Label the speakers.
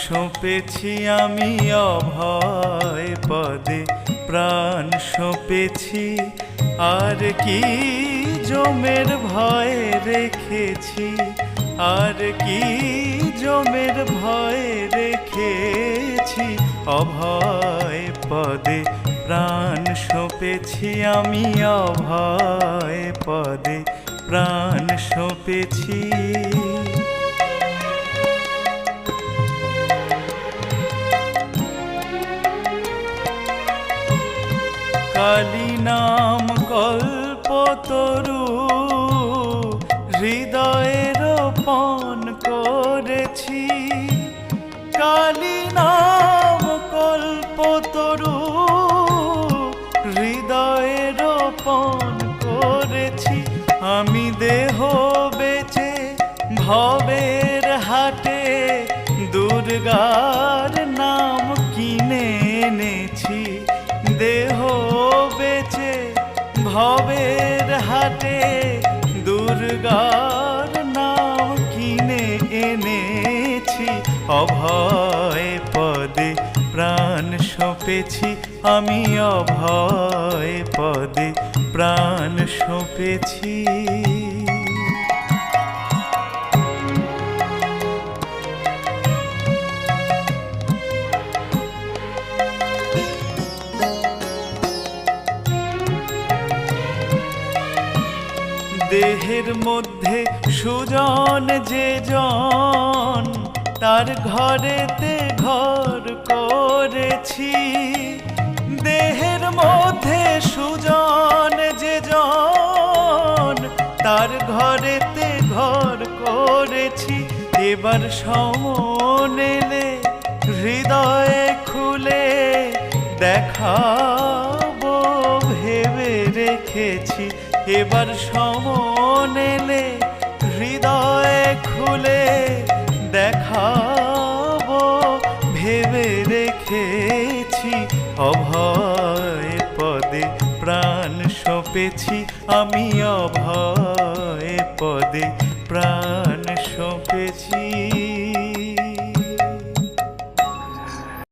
Speaker 1: সঁপেছি আমি অভয় পদে, প্রাণ সঁপেছি আর কি জমের ভয় রেখেছি, আর কি জমের ভয় রেখেছি। অভয় পদে প্রাণ সঁপেছি আমি, অভয় পদে প্রাণ সঁপেছি। কালী নাম কল্পতরু হৃদয়ে রোপণ করেছি, কালী নাম কল্পতরু হৃদয়ে রোপণ করেছি। আমি দেহ বেচে ভবের হাটে দুর্গার নাম কিনে এনেছি, দেহ বেচে ভবের হাটে দুর্গার নাম কিনে এনেছি। অভয় পদে প্রাণ সঁপেছি আমি, অভয় পদে প্রাণ সঁপেছি। দেহের মধ্যে সুজন যে জন, তার ঘরেতে ঘর করেছি। দেহের মধ্যে সুজন যে জন, তার ঘরেতে ঘর করেছি। এবার সমন এলে হৃদয়ে খুলে দেখাবো ভেবে রেখেছি। এবার সমন এলে হৃদয়ে খুলে দেখাবো ভেবে রেখেছি। অভয় পদে প্রাণ সঁপেছি আমি, অভয় পদে প্রাণ সঁপেছি।